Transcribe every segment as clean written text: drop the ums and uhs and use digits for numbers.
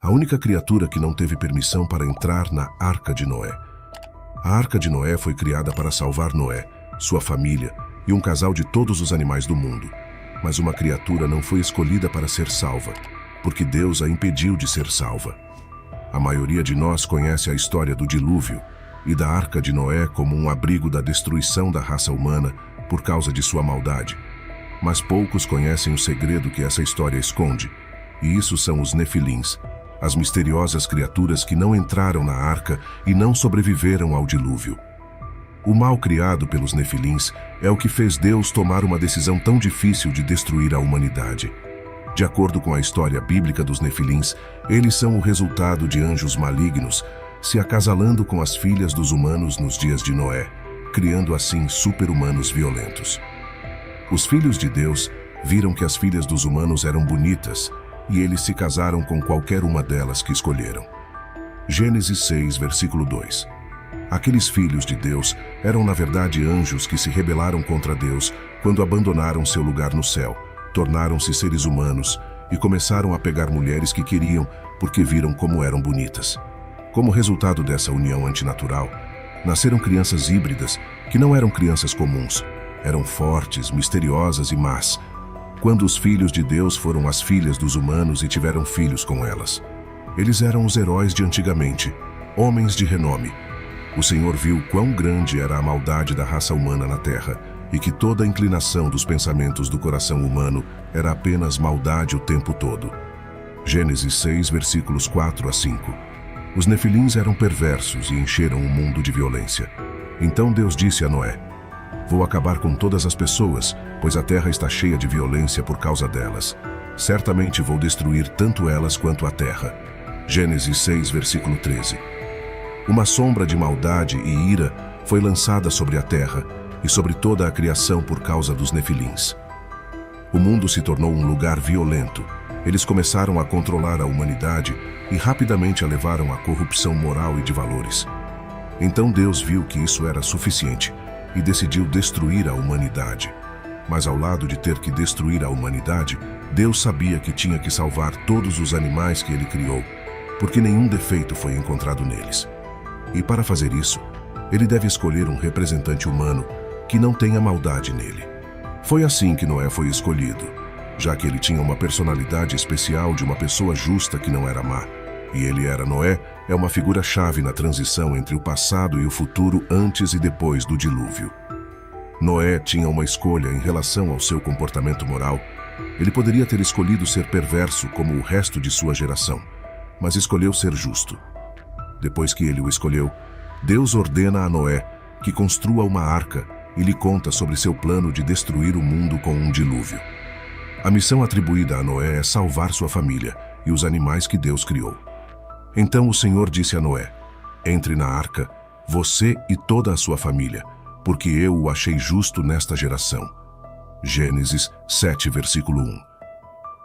a única criatura que não teve permissão para entrar na Arca de Noé. A Arca de Noé foi criada para salvar Noé, sua família e um casal de todos os animais do mundo. Mas uma criatura não foi escolhida para ser salva, porque Deus a impediu de ser salva. A maioria de nós conhece a história do dilúvio e da Arca de Noé como um abrigo da destruição da raça humana por causa de sua maldade. Mas poucos conhecem o segredo que essa história esconde, e isso são os Nefilins, as misteriosas criaturas que não entraram na arca e não sobreviveram ao dilúvio. O mal criado pelos Nefilins é o que fez Deus tomar uma decisão tão difícil de destruir a humanidade. De acordo com a história bíblica dos Nefilins, eles são o resultado de anjos malignos se acasalando com as filhas dos humanos nos dias de Noé, criando assim super-humanos violentos. Os filhos de Deus viram que as filhas dos humanos eram bonitas e eles se casaram com qualquer uma delas que escolheram. Gênesis 6, versículo 2. Aqueles filhos de Deus eram na verdade anjos que se rebelaram contra Deus quando abandonaram seu lugar no céu, tornaram-se seres humanos e começaram a pegar mulheres que queriam porque viram como eram bonitas. Como resultado dessa união antinatural, nasceram crianças híbridas que não eram crianças comuns, eram fortes, misteriosas e más. Quando os filhos de Deus foram as filhas dos humanos e tiveram filhos com elas. Eles eram os heróis de antigamente, homens de renome. O Senhor viu quão grande era a maldade da raça humana na terra e que toda a inclinação dos pensamentos do coração humano era apenas maldade o tempo todo. Gênesis 6, versículos 4 a 5. Os Nefilins eram perversos e encheram o mundo de violência. Então Deus disse a Noé: "Vou acabar com todas as pessoas, pois a terra está cheia de violência por causa delas. Certamente vou destruir tanto elas quanto a terra." Gênesis 6, versículo 13. Uma sombra de maldade e ira foi lançada sobre a terra e sobre toda a criação por causa dos Nefilins. O mundo se tornou um lugar violento. Eles começaram a controlar a humanidade e rapidamente a levaram à corrupção moral e de valores. Então Deus viu que isso era suficiente e decidiu destruir a humanidade. Mas ao lado de ter que destruir a humanidade, Deus sabia que tinha que salvar todos os animais que ele criou, porque nenhum defeito foi encontrado neles. E para fazer isso, ele deve escolher um representante humano que não tenha maldade nele. Foi assim que Noé foi escolhido, já que ele tinha uma personalidade especial de uma pessoa justa que não era má. E ele era Noé, é uma figura-chave na transição entre o passado e o futuro antes e depois do dilúvio. Noé tinha uma escolha em relação ao seu comportamento moral. Ele poderia ter escolhido ser perverso como o resto de sua geração, mas escolheu ser justo. Depois que ele o escolheu, Deus ordena a Noé que construa uma arca e lhe conta sobre seu plano de destruir o mundo com um dilúvio. A missão atribuída a Noé é salvar sua família e os animais que Deus criou. Então o Senhor disse a Noé: "Entre na arca, você e toda a sua família, porque eu o achei justo nesta geração." Gênesis 7, versículo 1.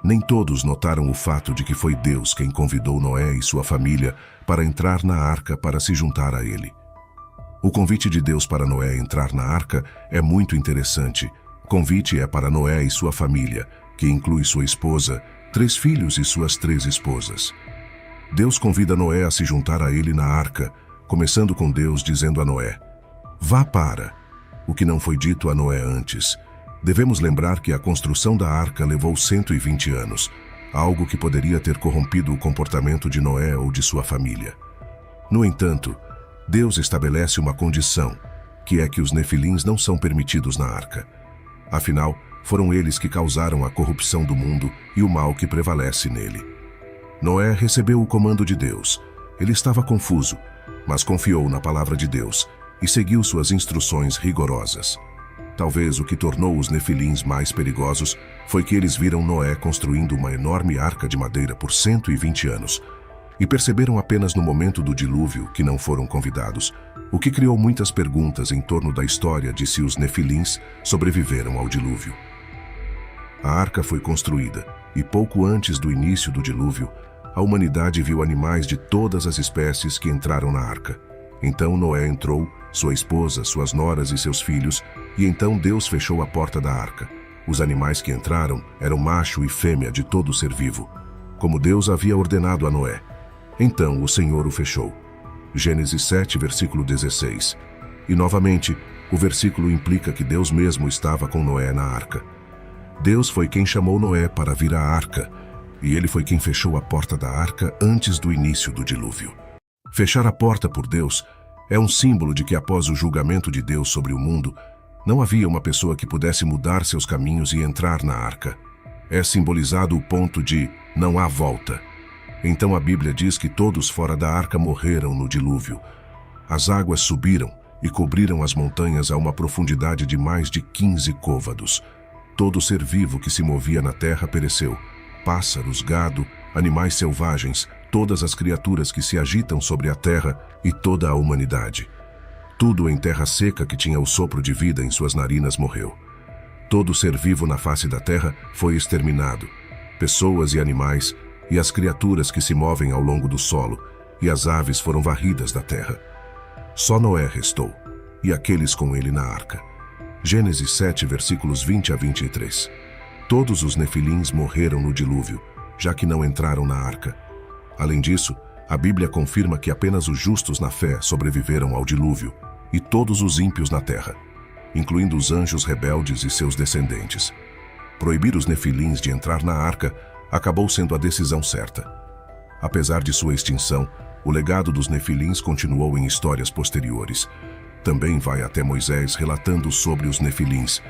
Nem todos notaram o fato de que foi Deus quem convidou Noé e sua família para entrar na arca para se juntar a ele. O convite de Deus para Noé entrar na arca é muito interessante. O convite é para Noé e sua família, que inclui sua esposa, 3 filhos e suas 3 esposas. Deus convida Noé a se juntar a ele na arca, começando com Deus dizendo a Noé: "Vá para." O que não foi dito a Noé antes. Devemos lembrar que a construção da arca levou 120 anos, algo que poderia ter corrompido o comportamento de Noé ou de sua família. No entanto, Deus estabelece uma condição, que é que os Nefilins não são permitidos na arca. Afinal, foram eles que causaram a corrupção do mundo e o mal que prevalece nele. Noé recebeu o comando de Deus. Ele estava confuso, mas confiou na palavra de Deus e seguiu suas instruções rigorosas. Talvez o que tornou os Nefilins mais perigosos foi que eles viram Noé construindo uma enorme arca de madeira por 120 anos e perceberam apenas no momento do dilúvio que não foram convidados, o que criou muitas perguntas em torno da história de se os Nefilins sobreviveram ao dilúvio. A arca foi construída e pouco antes do início do dilúvio, a humanidade viu animais de todas as espécies que entraram na arca. Então Noé entrou, sua esposa, suas noras e seus filhos, e então Deus fechou a porta da arca. Os animais que entraram eram macho e fêmea de todo ser vivo. como Deus havia ordenado a Noé. Então o Senhor o fechou. Gênesis 7, versículo 16. E novamente, o versículo implica que Deus mesmo estava com Noé na arca. Deus foi quem chamou Noé para vir à arca, e ele foi quem fechou a porta da arca antes do início do dilúvio. Fechar a porta por Deus é um símbolo de que após o julgamento de Deus sobre o mundo, não havia uma pessoa que pudesse mudar seus caminhos e entrar na arca. É simbolizado o ponto de não há volta. Então a Bíblia diz que todos fora da arca morreram no dilúvio. As águas subiram e cobriram as montanhas a uma profundidade de mais de 15 côvados. Todo ser vivo que se movia na terra pereceu. Pássaros, gado, animais selvagens, todas as criaturas que se agitam sobre a terra e toda a humanidade. Tudo em terra seca que tinha o sopro de vida em suas narinas morreu. Todo ser vivo na face da terra foi exterminado. Pessoas e animais, e as criaturas que se movem ao longo do solo, e as aves foram varridas da terra. Só Noé restou, e aqueles com ele na arca. Gênesis 7, versículos 20 a 23. Todos os nefilins morreram no dilúvio, já que não entraram na arca. Além disso, a Bíblia confirma que apenas os justos na fé sobreviveram ao dilúvio, e todos os ímpios na terra, incluindo os anjos rebeldes e seus descendentes. Proibir os nefilins de entrar na arca acabou sendo a decisão certa. Apesar de sua extinção, o legado dos nefilins continuou em histórias posteriores. Também vai até Moisés relatando sobre os nefilins,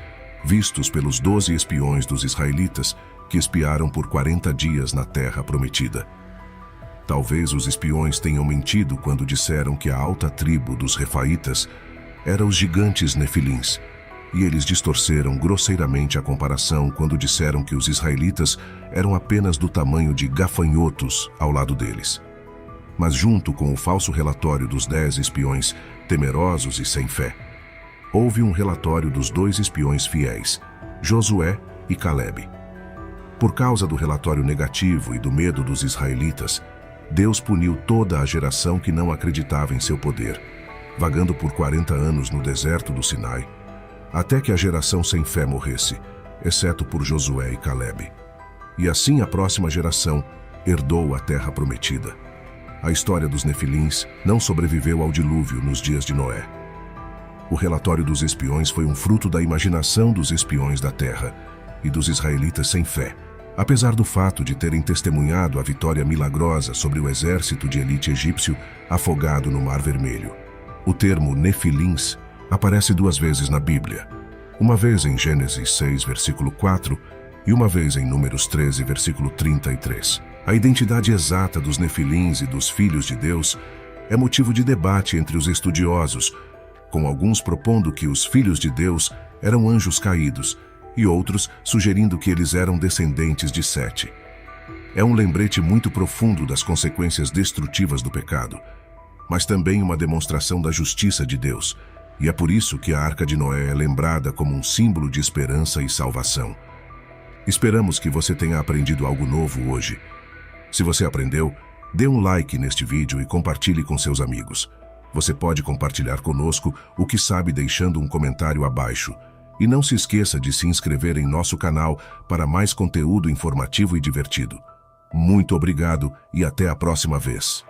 vistos pelos 12 espiões dos israelitas que espiaram por 40 dias na terra prometida. Talvez os espiões tenham mentido quando disseram que a alta tribo dos Refaitas era os gigantes nefilins, e eles distorceram grosseiramente a comparação quando disseram que os israelitas eram apenas do tamanho de gafanhotos ao lado deles. Mas junto com o falso relatório dos 10 espiões temerosos e sem fé, houve um relatório dos 2 espiões fiéis, Josué e Calebe. Por causa do relatório negativo e do medo dos israelitas, Deus puniu toda a geração que não acreditava em seu poder, vagando por 40 anos no deserto do Sinai, até que a geração sem fé morresse, exceto por Josué e Calebe. E assim a próxima geração herdou a terra prometida. A história dos nefilins não sobreviveu ao dilúvio nos dias de Noé. O relatório dos espiões foi um fruto da imaginação dos espiões da terra e dos israelitas sem fé, apesar do fato de terem testemunhado a vitória milagrosa sobre o exército de elite egípcio afogado no Mar Vermelho. O termo nefilins aparece 2 vezes na Bíblia, uma vez em Gênesis 6, versículo 4, e uma vez em Números 13, versículo 33. A identidade exata dos nefilins e dos filhos de Deus é motivo de debate entre os estudiosos, com alguns propondo que os filhos de Deus eram anjos caídos, e outros sugerindo que eles eram descendentes de Sete. É um lembrete muito profundo das consequências destrutivas do pecado, mas também uma demonstração da justiça de Deus, e é por isso que a Arca de Noé é lembrada como um símbolo de esperança e salvação. Esperamos que você tenha aprendido algo novo hoje. Se você aprendeu, dê um like neste vídeo e compartilhe com seus amigos. Você pode compartilhar conosco o que sabe deixando um comentário abaixo. E não se esqueça de se inscrever em nosso canal para mais conteúdo informativo e divertido. Muito obrigado e até a próxima vez.